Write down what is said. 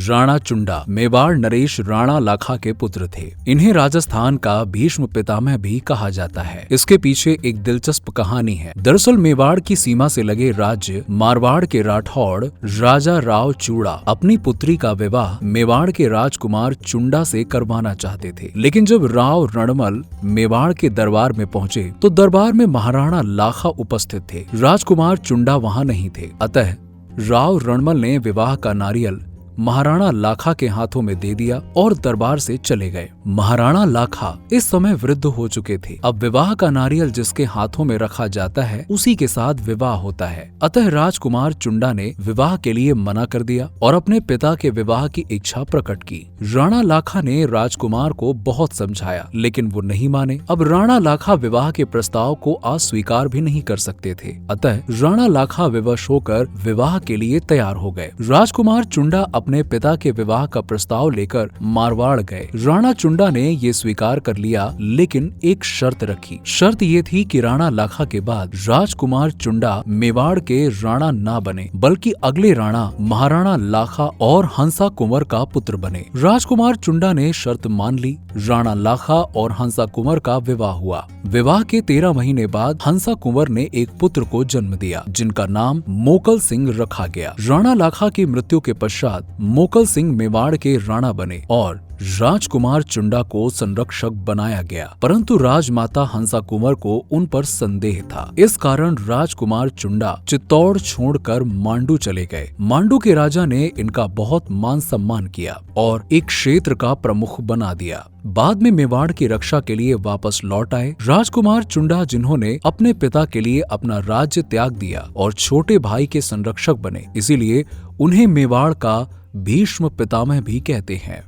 राणा चुंडा मेवाड़ नरेश राणा लाखा के पुत्र थे। इन्हें राजस्थान का भीष्म पितामह भी कहा जाता है। इसके पीछे एक दिलचस्प कहानी है। दरअसल मेवाड़ की सीमा से लगे राज्य मारवाड़ के राठौड़ राजा राव चूड़ा अपनी पुत्री का विवाह मेवाड़ के राजकुमार चुंडा से करवाना चाहते थे, लेकिन जब राव रणमल मेवाड़ के दरबार में पहुंचे तो दरबार में महाराणा लाखा उपस्थित थे। राजकुमार चुंडा वहां नहीं थे। अतः राव रणमल ने विवाह का नारियल महाराणा लाखा के हाथों में दे दिया और दरबार से चले गए। महाराणा लाखा इस समय वृद्ध हो चुके थे। अब विवाह का नारियल जिसके हाथों में रखा जाता है उसी के साथ विवाह होता है। अतः राजकुमार चुंडा ने विवाह के लिए मना कर दिया और अपने पिता के विवाह की इच्छा प्रकट की। राणा लाखा ने राजकुमार को बहुत समझाया, लेकिन वो नहीं माने। अब राणा लाखा विवाह के प्रस्ताव को अस्वीकार भी नहीं कर सकते थे। अतः राणा लाखा विवश होकर विवाह के लिए तैयार हो गए। राजकुमार चुंडा अपने पिता के विवाह का प्रस्ताव लेकर मारवाड़ गए। राणा चुंडा ने ये स्वीकार कर लिया, लेकिन एक शर्त रखी। शर्त ये थी कि राणा लाखा के बाद राजकुमार चुंडा मेवाड़ के राणा ना बने, बल्कि अगले राणा महाराणा लाखा और हंसा कुंवर का पुत्र बने। राजकुमार चुंडा ने शर्त मान ली। राणा लाखा और हंसा कुंवर का विवाह हुआ। विवाह के 13 महीने बाद हंसा कुंवर ने एक पुत्र को जन्म दिया, जिनका नाम मोकल सिंह रखा गया। राणा लाखा की मृत्यु के पश्चात मोकल सिंह मेवाड़ के राणा बने और राजकुमार चुंडा को संरक्षक बनाया गया, परंतु राजमाता हंसा कुंवर को उन पर संदेह था। इस कारण राजकुमार चुंडा चित्तौड़ छोड़कर मांडू चले गए। मांडू के राजा ने इनका बहुत मान सम्मान किया और एक क्षेत्र का प्रमुख बना दिया। बाद में मेवाड़ की रक्षा के लिए वापस लौट आए। राजकुमार चुंडा, जिन्होंने अपने पिता के लिए अपना राज्य त्याग दिया और छोटे भाई के संरक्षक बने, इसीलिए उन्हें मेवाड़ का भीष्म पितामह भी कहते हैं।